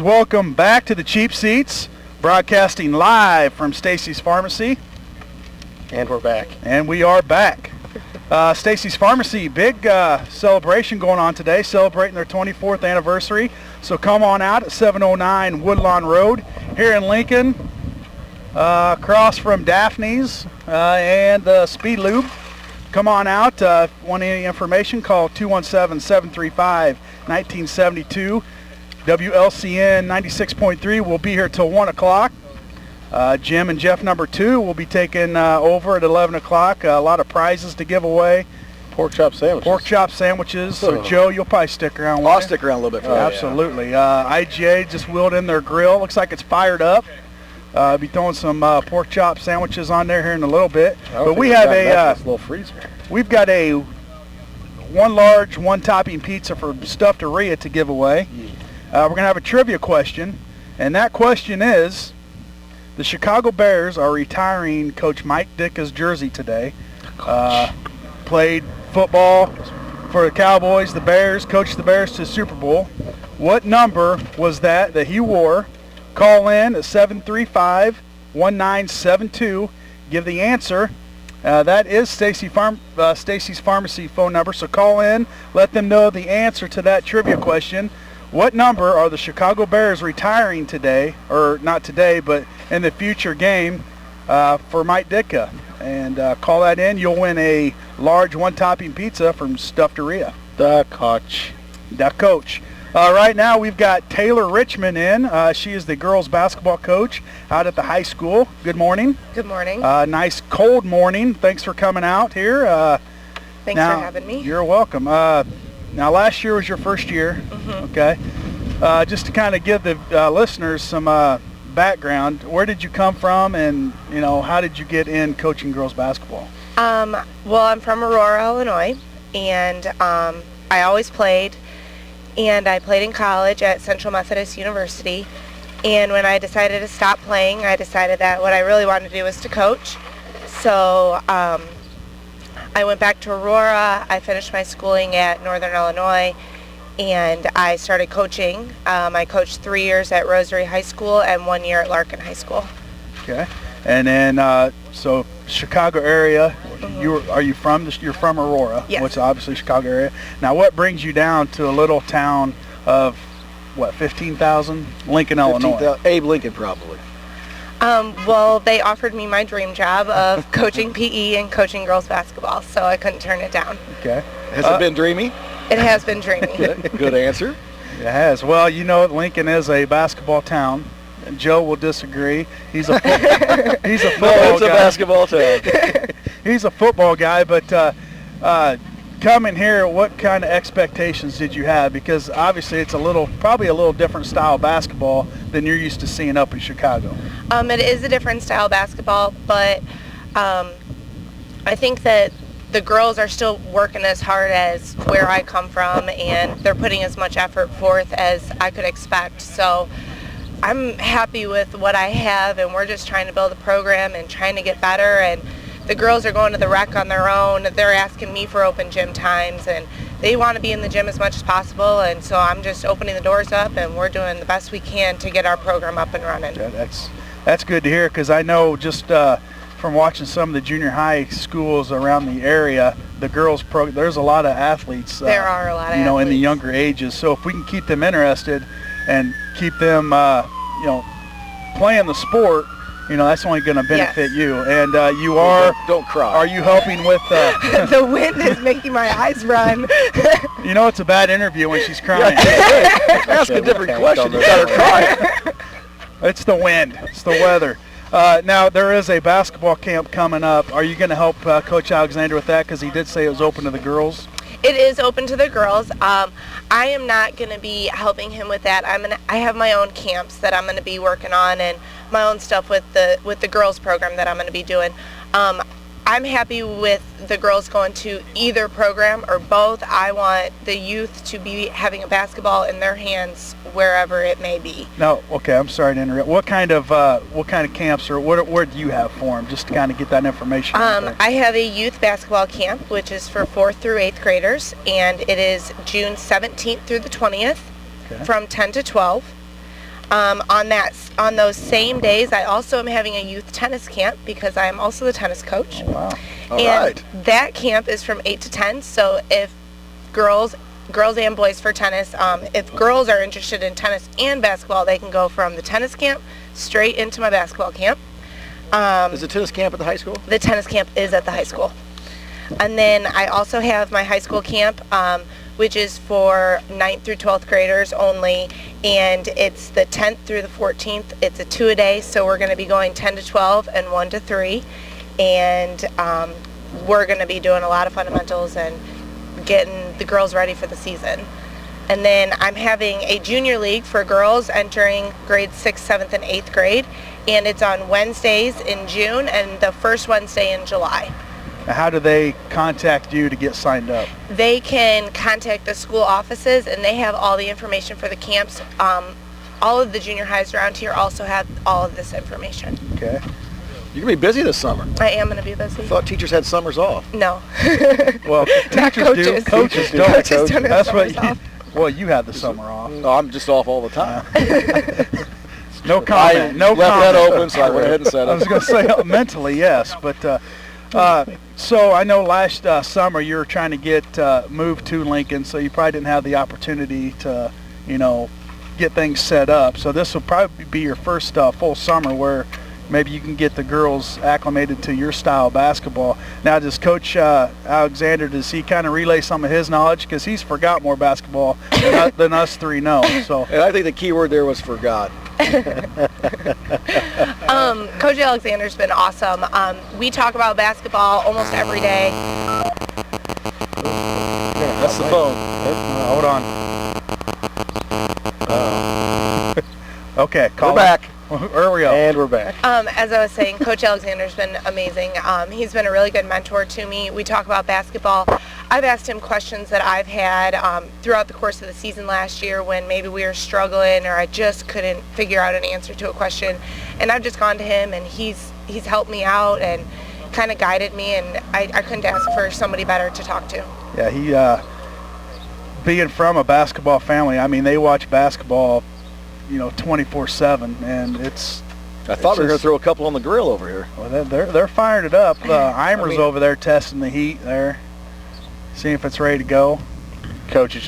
welcome back to the Cheap Seats, broadcasting live from Stacy's Pharmacy. And we're back. And we are back. Stacy's Pharmacy, big celebration going on today, celebrating their 24th anniversary. So come on out at 709 Woodlawn Road here in Lincoln, across from Daphne's and the Speed Lube. Come on out. Want any information, call 217-735-1972. WLCN 96.3 will be here till 1 o'clock. Jim and Jeff number 2 will be taking over at 11 o'clock. A lot of prizes to give away. Pork chop sandwiches. So Joe, you'll probably stick around. I'll stick around a little bit for that. Absolutely. IGA just wheeled in their grill. Looks like it's fired up. Be throwing some pork chop sandwiches on there here in a little bit. But we have a little freezer. We've got a one large, one topping pizza for Stuffed Aria to give away. We're going to have a trivia question, and that question is, the Chicago Bears are retiring Coach Mike Ditka's jersey today. Played football for the Cowboys, the Bears, coached the Bears to the Super Bowl. What number was that he wore? Call in at 735-1972. Give the answer. That is Stacy's Pharmacy phone number, so call in. Let them know the answer to that trivia question. What number are the Chicago Bears retiring today, or not today, but in the future game for Mike Ditka? And call that in. You'll win a large one-topping pizza from Stuffed Aria. The coach. Right now we've got Taylor Richmond in. She is the girls basketball coach out at the high school. Good morning. Good morning. Nice cold morning. Thanks for coming out here. Thanks for having me. You're welcome. Now, last year was your first year, okay? Just to kind of give the listeners some background, where did you come from, and how did you get in coaching girls basketball? Well, I'm from Aurora, Illinois, and I always played, and I played in college at Central Methodist University. And when I decided to stop playing, I decided that what I really wanted to do was to coach. So I went back to Aurora. I finished my schooling at Northern Illinois, and I started coaching. I coached 3 years at Rosary High School and 1 year at Larkin High School. Okay. And then, so Chicago area, you're from Aurora, yes. Which is obviously Chicago area. Now, what brings you down to a little town of, 15,000? Lincoln, Illinois. Abe Lincoln, probably. Well, they offered me my dream job of coaching PE and coaching girls basketball, so I couldn't turn it down. Okay. Has it been dreamy? It has been dreamy. Good answer. It has. Well, Lincoln is a basketball town. And Joe will disagree. He's a football it's a basketball town. He's a football guy, but coming here, what kind of expectations did you have? Because obviously it's probably a little different style of basketball than you're used to seeing up in Chicago. It is a different style of basketball, but I think that the girls are still working as hard as where I come from, and they're putting as much effort forth as I could expect. So I'm happy with what I have, and we're just trying to build a program and trying to get better. And the girls are going to the rec on their own. They're asking me for open gym times, and they want to be in the gym as much as possible. And so I'm just opening the doors up, and we're doing the best we can to get our program up and running. Yeah, that's good to hear, because I know just from watching some of the junior high schools around the area, the girls there's a lot of athletes. There are a lot of athletes. In the younger ages. So if we can keep them interested and keep them, playing the sport, that's only going to benefit you. And you are. Don't cry. Are you helping with? The wind is making my eyes run. It's a bad interview when she's crying. Ask a different question. You got her crying. It's the wind. It's the weather. Now, there is a basketball camp coming up. Are you going to help Coach Alexander with that? Because he did say it was open to the girls. It is open to the girls. I am not going to be helping him with that. I have my own camps that I'm going to be working on, and my own stuff with the girls program that I'm going to be doing. I'm happy with the girls going to either program or both. I want the youth to be having a basketball in their hands wherever it may be. No, okay, I'm sorry to interrupt. What kind of camps or where do you have for them, just to kind of get that information? I have a youth basketball camp, which is for 4th through 8th graders, and it is June 17th through the 20th from 10 to 12. On those same days, I also am having a youth tennis camp because I am also the tennis coach. Oh, wow. All and right. that camp is from 8 to 10. So if girls and boys for tennis, if girls are interested in tennis and basketball, they can go from the tennis camp straight into my basketball camp. Is the tennis camp at the high school? The tennis camp is at the high school. And then I also have my high school camp, which is for 9th through 12th graders only, and it's the 10th through the 14th. It's a 2-a-day, so we're going to be going 10 to 12 and 1 to 3, and we're going to be doing a lot of fundamentals and getting the girls ready for the season. And then I'm having a junior league for girls entering grades 6th, 7th, and 8th grade, and it's on Wednesdays in June and the first Wednesday in July. How do they contact you to get signed up? They can contact the school offices, and they have all the information for the camps. All of the junior highs around here also have all of this information. Okay. You're going to be busy this summer. I am going to be busy. I thought teachers had summers off. No. Well, Not teachers do. coaches. Coaches don't. Coaches don't have That's what summers off. Well, you had the summer off. No, I'm just off all the time. No comment. No left comment. that open, so I went ahead and said it. I was going to say mentally, yes, but so I know last summer you were trying to get moved to Lincoln, so you probably didn't have the opportunity to, get things set up. So this will probably be your first full summer where maybe you can get the girls acclimated to your style of basketball. Now, does Coach Alexander, does he kind of relay some of his knowledge? Because he's forgot more basketball than us three know. So. And I think the key word there was forgot. Coach Alexander's been awesome. We talk about basketball almost every day. That's the phone. Hold on. Okay, We're back. Where are we at? And we're back. As I was saying, Coach Alexander's been amazing. He's been a really good mentor to me. We talk about basketball. I've asked him questions that I've had throughout the course of the season last year when maybe we were struggling or I just couldn't figure out an answer to a question. And I've just gone to him, and he's helped me out and kind of guided me, and I couldn't ask for somebody better to talk to. Yeah, he, being from a basketball family, I mean, they watch basketball 24/7, and it's. I thought we were going to throw a couple on the grill over here. Well, they're firing it up. Eimer's over there testing the heat there, seeing if it's ready to go. Coach is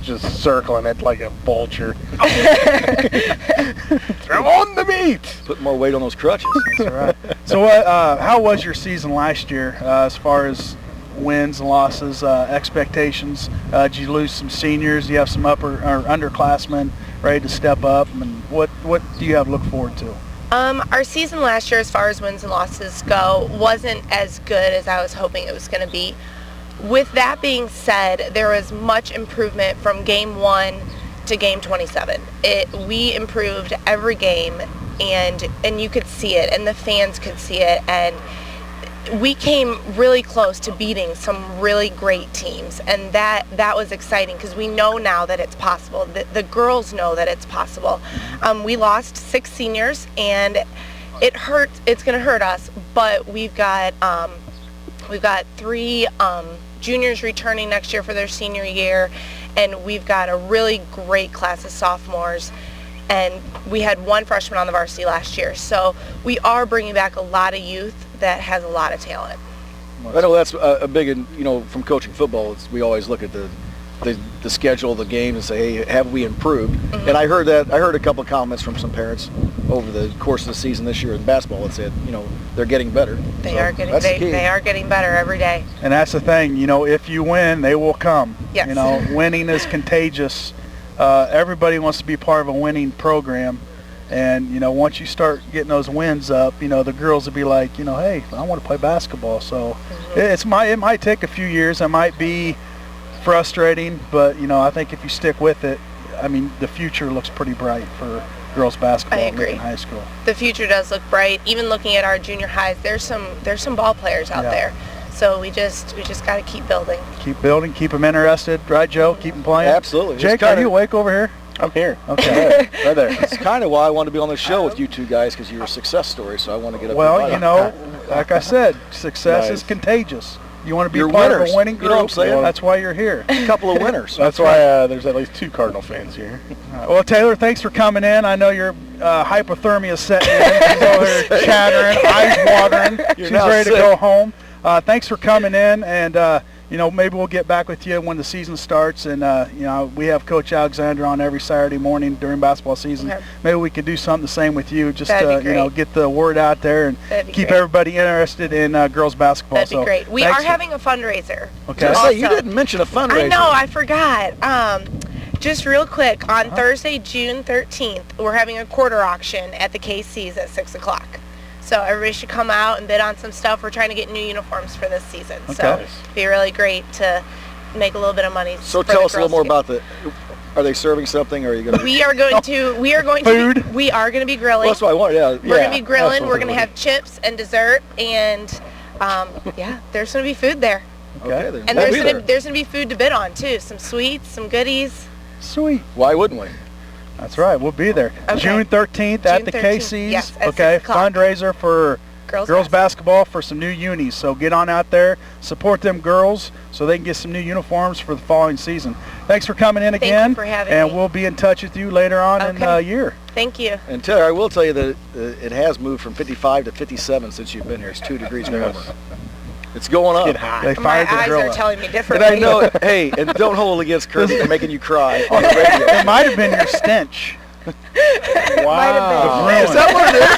just circling it like a vulture. Throw on the meat. Put more weight on those crutches. That's right. So, how was your season last year as far as wins and losses, expectations? Did you lose some seniors? Do you have some upper or underclassmen ready to step up? And what do you have to look forward to? Our season last year, as far as wins and losses go, wasn't as good as I was hoping it was going to be. With that being said, there was much improvement from game 1 to game 27. We improved every game, and you could see it, and the fans could see it, and we came really close to beating some really great teams, and that was exciting because we know now that it's possible. The girls know that it's possible. We lost 6 seniors, and it hurts. It's going to hurt us, but we've got 3 juniors returning next year for their senior year, and we've got a really great class of sophomores, and we had 1 freshman on the varsity last year. So we are bringing back a lot of youth that has a lot of talent. I know that's a big, from coaching football, we always look at the schedule of the game and say, hey, have we improved? Mm-hmm. And I heard a couple of comments from some parents over the course of the season this year in basketball that said, they're getting better. They are getting better every day. And that's the thing, if you win, they will come. Yes. Winning is contagious. Everybody wants to be part of a winning program. And, once you start getting those wins up, the girls will be like, hey, I want to play basketball. So it might take a few years. It might be frustrating, but, I think if you stick with it, the future looks pretty bright for girls basketball in high school. The future does look bright. Even looking at our junior highs, there's some ball players out there. So we just got to keep building. Keep building, keep them interested, right, Joe? Keep them playing. Absolutely. Jake, are you awake over here? I'm here. Okay, right there. It's kind of why I wanted to be on the show with you two guys, because you're a success story. So I want to get up. Well, like I said, success is contagious. You want to be You're part of winners. a winning You group. know what I'm saying? That's why you're here. A couple of winners. That's why there's at least 2 Cardinal fans here. Well, Taylor, thanks for coming in. I know your hypothermia setting in. She's over here chattering, eyes watering. She's now ready sick. to go home. Thanks for coming in, and maybe we'll get back with you when the season starts. And we have Coach Alexander on every Saturday morning during basketball season. Okay. Maybe we could do something the same with you, just That'd be great. get the word out there and That'd be keep great. everybody interested in girls basketball. That'd be great. We thanks are having a fundraiser. Okay. I say, you Also- didn't mention a fundraiser. I know, I forgot. Just real quick, on Thursday, June 13th, we're having a quarter auction at the KC's at 6 o'clock. So everybody should come out and bid on some stuff. We're trying to get new uniforms for this season. So Okay. it'd be really great to make a little bit of money. So for tell the us a little girls more to about are they serving something, or are you going to? We are going to Food? we are going to be grilling. Well, that's what I want, yeah. We're going to be grilling. We're going to absolutely. have chips and dessert, and there's going to be food there. Okay, then And we'll there's be going there. to there's going to be food to bid on too. Some sweets, some goodies. Sweet. Why wouldn't we? That's right. We'll be there. Okay. June 13th at June the 13th. KC's. Yes, at okay. 6 o'clock. Fundraiser for girls basketball for some new unis. So get on out there, support them girls so they can get some new uniforms for the following season. Thanks for coming in Thank you again. for having and me. we'll be in touch with you later on in the year. Thank you. And Taylor, I will tell you that it has moved from 55 to 57 since you've been here. It's 2 degrees warmer. It's going up. Get hot. They My fired the eyes grill are up. telling me And differently. I know, hey, and don't hold it against Kirby for making you cry on the radio. It might have been your stench. Wow. Ruined. Is that what it is?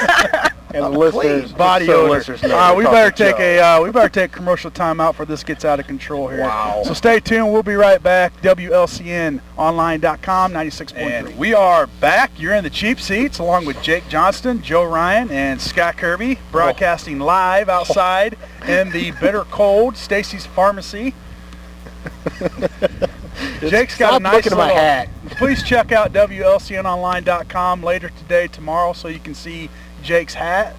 And the I'm listeners, clean. Body so odor. listeners know We we're better talking take Joe. we better take commercial time out for this gets out of control here. Wow. So stay tuned. We'll be right back. WLCN online.com 96.3. And we are back. You're in the cheap seats along with Jake Johnston, Joe Ryan, and Scott Kirby, broadcasting live outside in the bitter cold Stacy's Pharmacy. Jake's got a Stop nice looking at my little- hat. Please check out WLCNonline.com later today, tomorrow, so you can see Jake's hat.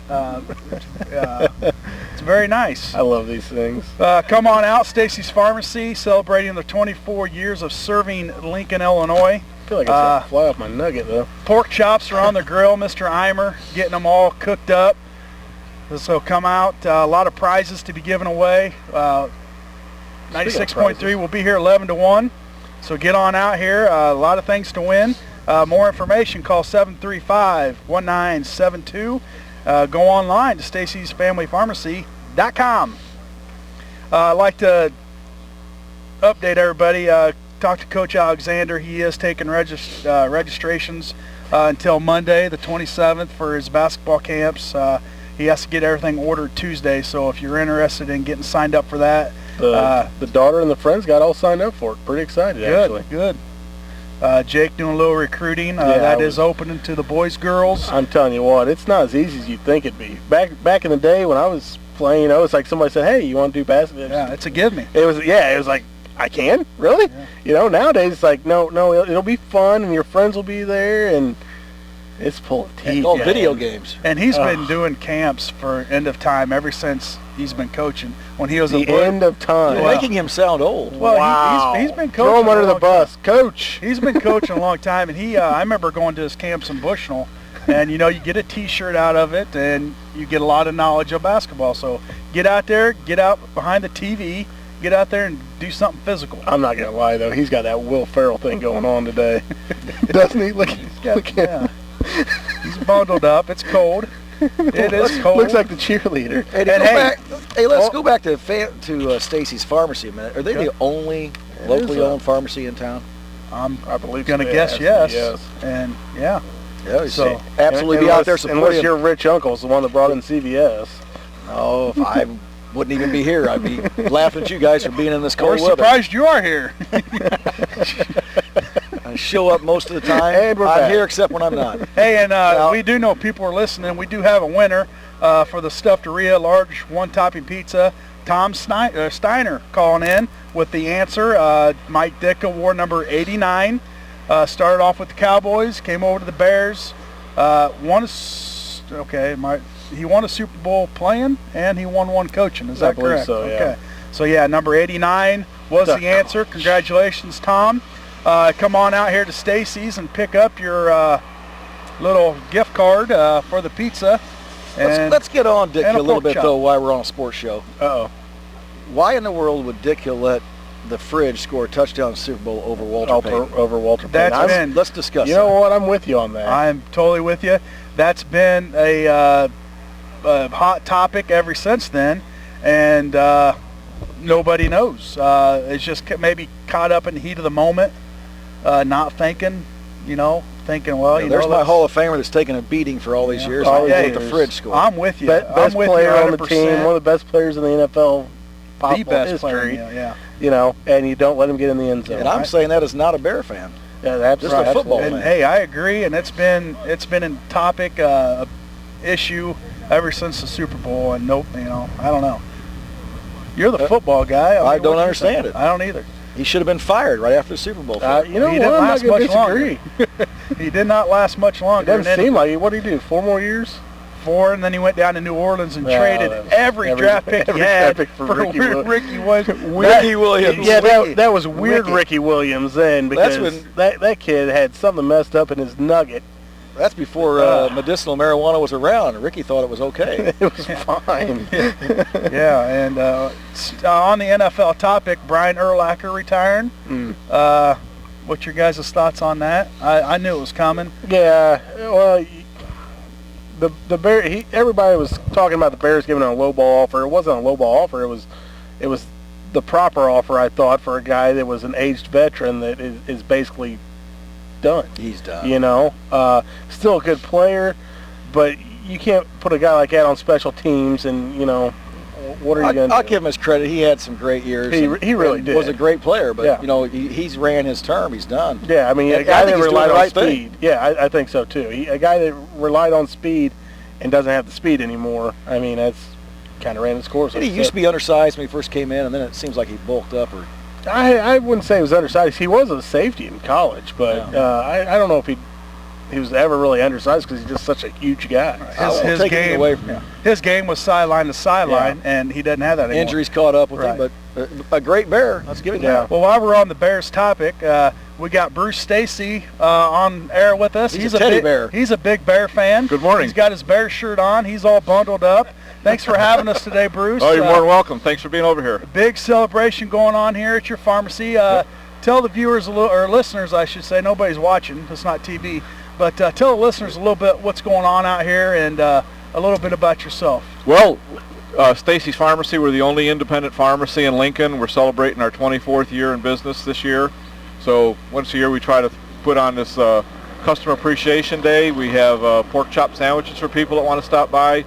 It's very nice. I love these things. Come on out, Stacy's Pharmacy, celebrating their 24 years of serving Lincoln, Illinois. I feel like it's going to fly off my nugget, though. Pork chops are on the grill, Mr. Eimer, getting them all cooked up. So come out. A lot of prizes to be given away. 96.3 will be here 11 to 1. So get on out here. A lot of things to win. More information, call 735-1972. Go online to stacysfamilypharmacy.com. I'd like to update everybody. Talk to Coach Alexander. He is taking registrations until Monday, the 27th, for his basketball camps. He has to get everything ordered Tuesday, so if you're interested in getting signed up for that, The daughter and the friends got all signed up for it. Pretty excited, actually. good. Jake doing a little recruiting. Yeah, That is opening to the boys, girls. I'm telling you what, it's not as easy as you think it'd be. Back in the day when I was playing, it's like somebody said, "Hey, you want to do basketball?" Yeah, it's a give me. It was like, I can? Really? Yeah. Nowadays it's like, no, it'll be fun and your friends will be there and it's pulling teeth. Oh, yeah. video games. And he's been doing camps for end of time ever since he's been coaching. When he was The a boy, end of time. You're making him sound old. Well, wow. he's been coaching. Throw him a under the long bus. Coach. He's been coaching a long time, and I remember going to his camps in Bushnell, and you get a T-shirt out of it, and you get a lot of knowledge of basketball. So get out there, get out behind the TV, get out there and do something physical. I'm not going to lie, though. He's got that Will Ferrell thing going on today. Doesn't he? Look at Yeah. He's bundled up. It's cold. It is cold. Looks like the cheerleader. And Let's go back to Stacy's Pharmacy a minute. Are they the only locally owned pharmacy in town? I believe Gonna so, guess yeah, yes. And yeah. Yeah, So, absolutely be out there supporting. Unless your rich uncle's the one that brought in CVS. Oh, if I wouldn't even be here, I'd be laughing at you guys for being in this We're cold weather. surprised you are here. I show up most of the time. And we're I'm back. here except when I'm not. Hey, and we do know people are listening. We do have a winner for the Stuffed-A-Rhea large one-topping pizza. Tom Steiner calling in with the answer. Mike Ditka wore number 89. Started off with the Cowboys, came over to the Bears. He won a Super Bowl playing, and he won one coaching. Is that I believe correct? so, yeah. Okay. So, yeah, number 89 was the answer. Congratulations, Tom. Come on out here to Stacy's and pick up your little gift card for the pizza. And Let's get on, Dick, and a a little pork bit, chop. though, while we're on a sports show. Uh-oh. Why in the world would Dick Hill let the Fridge score a touchdown in the Super Bowl over Walter Payton? Over Walter Payton. Let's discuss You that. know what? I'm with you on that. I'm totally with you. That's been a hot topic ever since then, and nobody knows. It's just maybe caught up in the heat of the moment, not thinking, well, there's my Hall of Famer that's taken a beating for all these years. All Let these the years. Fridge score. I'm with you. Best I'm with player you on the 100%. team, one of the best players in the NFL. The best player, history, yeah. And you don't let him get in the end zone. And I'm saying that as not a Bear fan. Yeah, that's just right. a football And fan. hey, I agree, and it's been a topic, issue ever since the Super Bowl, and I don't know. You're the football guy. I mean, don't what you understand think? it. I don't either. He should have been fired right after the Super Bowl. You know He what? didn't I'm not last going to much longer. disagree. He did not last much It longer. doesn't seem like it. What did he do? 4 more years? 4, and then he went down to New Orleans and Yeah, traded that was- every draft pick he every had draft pick for Ricky Williams. Ricky Williams. Ricky Williams. Yeah, that was weird Ricky. Ricky Williams then, That's because when- that kid had something messed up in his nugget. That's before medicinal marijuana was around. Ricky thought it was okay. It was fine. Yeah, and on the NFL topic, Brian Urlacher retiring. What's your guys' thoughts on that? I knew it was coming. Yeah, well, the Bear. Everybody was talking about the Bears giving a low ball offer. It wasn't a low ball offer. It was the proper offer, I thought, for a guy that was an aged veteran that is basically done. He's done. Still a good player, but you can't put a guy like that on special teams, and what are you going to do? I'll give him his credit. He had some great years. He really and did. Was a great player, but Yeah. he's ran his term. He's done. Yeah, I mean, And a guy I think that he's doing relied the on right speed. thing. Yeah, I think so too. A guy that relied on speed and doesn't have the speed anymore. I mean, that's kind of ran its course. He used to be undersized when he first came in, and then it seems like he bulked up. Or I wouldn't say he was undersized. He was a safety in college, but I don't know if he was ever really undersized because he's just such a huge guy. His take anything game away from him. His game was sideline to sideline, and he doesn't have that anymore. Injuries caught up with Right. him, but a great Bear. Let's give it Yeah. that. Well, while we're on the Bears topic, we got Bruce Stacy on air with us. He's a teddy bear. He's a big Bear fan. Good morning. He's got his Bear shirt on. He's all bundled up. Thanks for having us today, Bruce. Oh, you're more than welcome. Thanks for being over here. Big celebration going on here at your pharmacy. Tell the viewers or listeners, I should say, nobody's watching. It's not TV. But tell the listeners a little bit what's going on out here and a little bit about yourself. Well, Stacy's Pharmacy, we're the only independent pharmacy in Lincoln. We're celebrating our 24th year in business this year. So once a year we try to put on this Customer Appreciation Day. We have pork chop sandwiches for people that want to stop by.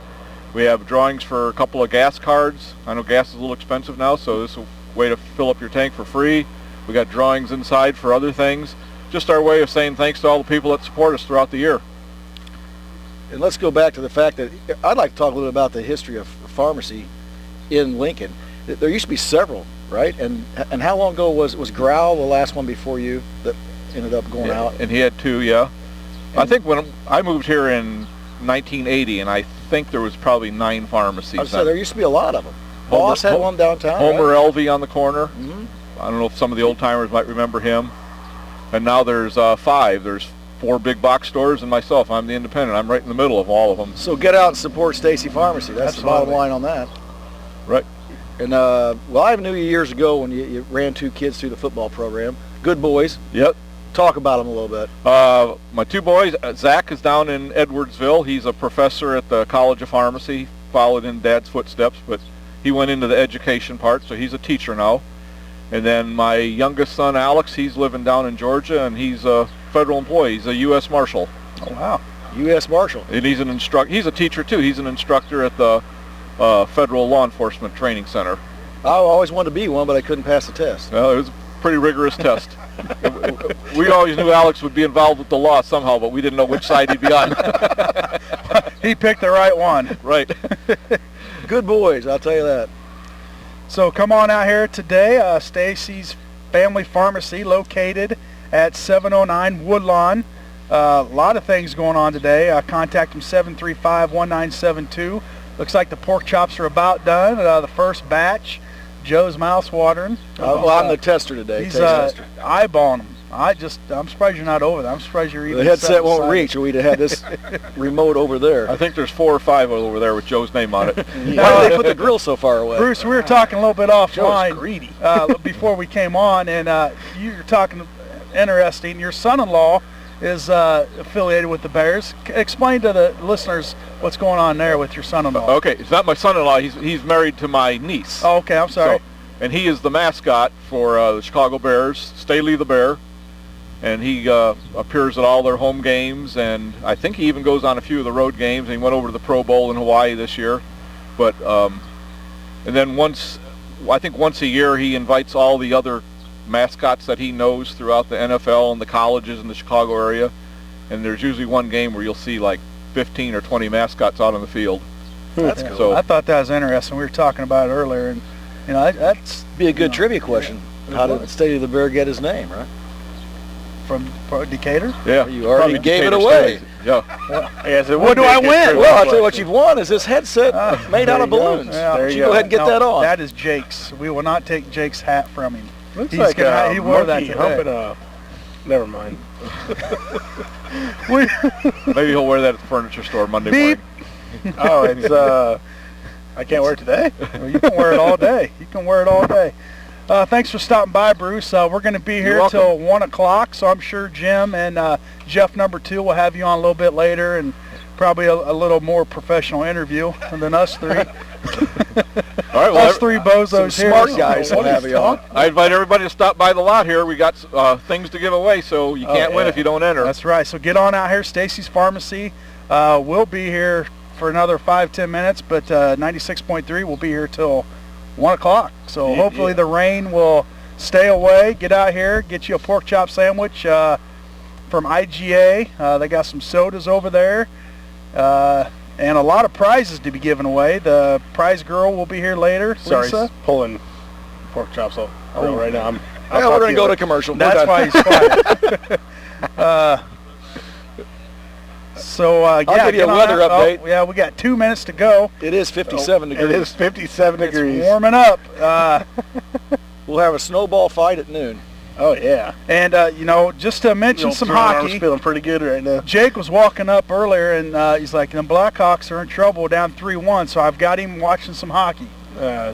We have drawings for a couple of gas cards. I know gas is a little expensive now, so this is a way to fill up your tank for free. We got drawings inside for other things. Just our way of saying thanks to all the people that support us throughout the year. And let's go back to the fact that I'd like to talk a little bit about the history of pharmacy in Lincoln. There used to be several, right? And how long ago was Growl the last one before you that ended up going out? And he had 2, yeah. I think when I moved here in 1980, and I think there was probably 9 pharmacies. I was saying there used to be a lot of them. Homer- Boss had one downtown. Homer right? LV on the corner. Mhm. I don't know if some of the old timers might remember him. And now there's 5. There's 4 big box stores and myself. I'm the independent. I'm right in the middle of all of them. So get out and support Stacy Pharmacy. That's the bottom Absolutely. line on that. Right. And well, I knew you years ago when you ran 2 kids through the football program. Good boys. Yep. Talk about them a little bit. My 2 boys, Zach is down in Edwardsville. He's a professor at the College of Pharmacy, followed in Dad's footsteps, but he went into the education part, so he's a teacher now. And then my youngest son, Alex, he's living down in Georgia, and he's a federal employee. He's a U.S. Marshal. Oh, wow. U.S. Marshal. And he's an instructor. He's a teacher, too. He's an instructor at the Federal Law Enforcement Training Center. I always wanted to be one, but I couldn't pass the test. Well, it was a pretty rigorous test. We always knew Alex would be involved with the law somehow, but we didn't know which side he'd be on. He picked the right one. Right. Good boys, I'll tell you that. So come on out here today. Stacy's Family Pharmacy, located at 709 Woodlawn. A lot of things going on today. Contact them 735-1972. Looks like the pork chops are about done. The first batch. Joe's mouth watering. Well, I'm the tester today. He's taste tester. eyeballing them. I'm surprised you're not over there. I'm surprised you're even. The headset won't beside reach, or we'd have had this remote over there. I think there's 4 or 5 over there with Joe's name on it. Why did they put the grill so far away? Bruce, we were talking a little bit offline greedy. before we came on, and you were talking interesting. Your son-in-law is affiliated with the Bears. Explain to the listeners what's going on there with your son-in-law. Okay, it's not my son-in-law. He's married to my niece. Oh, okay, I'm sorry. And he is the mascot for the Chicago Bears, Staley the Bear. And he appears at all their home games, and I think he even goes on a few of the road games. And he went over to the Pro Bowl in Hawaii this year. But and then I think once a year, he invites all the other mascots that he knows throughout the NFL and the colleges in the Chicago area. And there's usually one game where you'll see like 15 or 20 mascots out on the field. That's cool. So I thought that was interesting. We were talking about it earlier, and that's Be a good trivia question. How did Staley the Bear get his name, right? from Decatur. yeah, You already probably gave it Decatur away. State. Yeah. Yes, it What would do be a I good win? trivia Well, I'll tell you what question. you've won is this headset made out of there you go. balloons. Yeah. There You you go go. ahead and get No, that on. That is Jake's. We will not take Jake's hat from him. Looks He's like gonna- a he wore that monkey today. humping a... Never mind. Maybe he'll wear that at the furniture store Monday Beep. morning. Oh, it's... I can't wear it today? Well, you can wear it all day. You can wear it all day. Thanks for stopping by, Bruce. We're going to be here welcome. till 1 o'clock, so I'm sure Jim and Jeff number 2 will have you on a little bit later, and probably a little more professional interview than us three. All right, well, Us three bozos Some here. smart guys will What have is you on. I invite everybody to stop by the lot here. We got things to give away, so you can't win yeah. if you don't enter. That's right. So get on out here. Stacy's Pharmacy. We'll be here for another 5-10 minutes, but 96.3 will be here till 1 o'clock. So Yeah, hopefully yeah. the rain will stay away. Get out here, get you a pork chop sandwich from IGA. They got some sodas over there. And a lot of prizes to be given away. The prize girl will be here later. Sorry, Lisa. pulling pork chops off grill right now. Well, we're going to go to commercial. We're That's done. why he's quiet. So yeah, give you a get on weather out. update. Oh, yeah, we got 2 minutes to go. It is 57 It degrees. is 57 degrees. It's warming up. We'll have a snowball fight at noon. Oh, yeah. And just to mention some I'm hockey. feeling pretty good right now. Jake was walking up earlier, and he's like, "The Blackhawks are in trouble, down 3-1." So I've got him watching some hockey.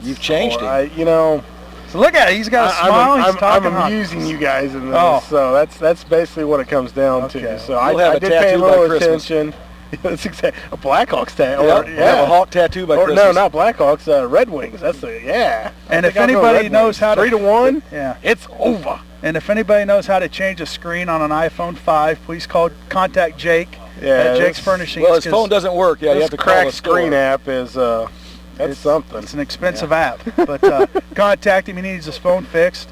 You've changed it. So look at it. He's got a smile. He's talking I'm hockey. amusing you guys in this, Oh. so that's basically what it comes down Okay. to. So You'll I have a did pay a tattoo by little Christmas. attention. That's exactly a Blackhawks tattoo. We'll have a hawk tattoo by Or Christmas. no, not Blackhawks. Red Wings. That's the And I if think I'll go anybody Red knows Wings. how to 3-1, yeah. it's over. And if anybody knows how to change a screen on an iPhone 5, please contact Jake at Jake's Furnishings. Well, his 'cause phone doesn't work. Yeah, you This have to call crack the store. screen app is that's something. It's an expensive app, but contact him. He needs his phone fixed.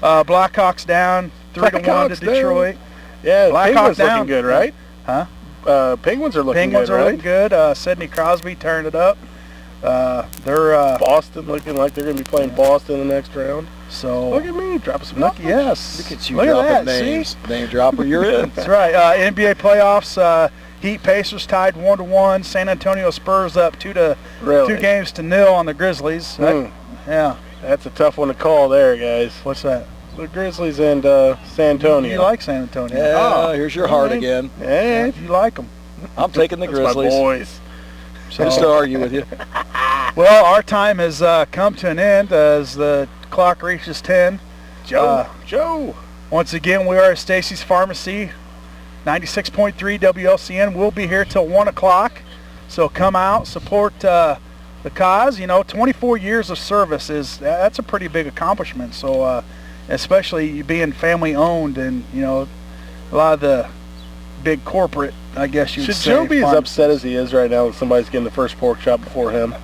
Blackhawks down 3-1 to Blackhawks down. Detroit. Yeah, Blackhawks Penguins down. looking good, right? Huh? Penguins are looking Penguins good, are right? looking good. Sidney Crosby turned it up. They're Boston looking like they're going to be playing Boston in the next round. so Look at me, dropping some look. knowledge. Yes, Look at you Look dropping at that. names. See? Name dropper, you're in. That's right. NBA playoffs. Heat Pacers tied 1-1. San Antonio Spurs up 2 Really? games to 0 on the Grizzlies. Yeah. That's a tough one to call there, guys. What's that? The Grizzlies and San Antonio. You like San Antonio? Yeah, here's your heart again. Yeah, You like them. I'm taking the that's my Grizzlies. boys. Just to argue with you. Well, our time has come to an end as the clock reaches 10. Joe. Once again, we are at Stacy's Pharmacy, 96.3 WLCN. We'll be here till 1 o'clock. So come out, support the cause. 24 years of service that's a pretty big accomplishment. So especially being family owned and, a lot of the big corporate, I guess you'd Should say. Joe be as farm- upset as he is right now that somebody's getting the first pork chop before him?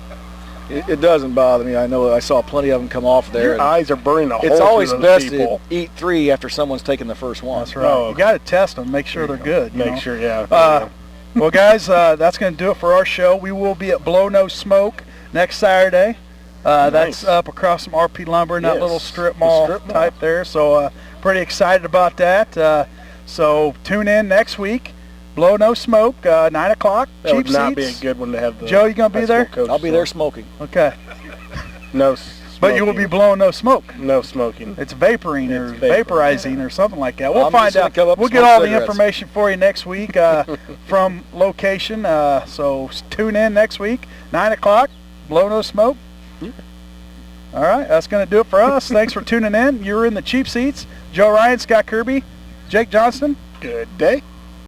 It doesn't bother me. I know I saw plenty of them come off there. Your and eyes are burning a hole it's always through those best people. to eat 3 after someone's taken the first one. That's right. Oh, You got to test them, make sure they're good. Make sure, yeah. Well, guys, that's going to do it for our show. We will be at Blow No Smoke next Saturday. That's Nice. up across from RP Lumber in that Yes, little strip the mall strip mall. type there. So pretty excited about that. So tune in next week. Blow No Smoke, 9 o'clock. that Cheap would not be a seats. good one to have the Joe, you gonna be high school there? coach I'll be on. there smoking. Okay. No But you will be blowing no smoke. No smoking. It's vaporing or It's vaporizing or something like that. We'll I'm find just gonna out. come up We'll and get smoke all the cigarettes. information for you next week from location. So tune in next week, 9 o'clock. Blow no smoke. All right, that's going to do it for us. Thanks for tuning in. You were in the cheap seats. Joe Ryan, Scott Kirby, Jake Johnston. Good day.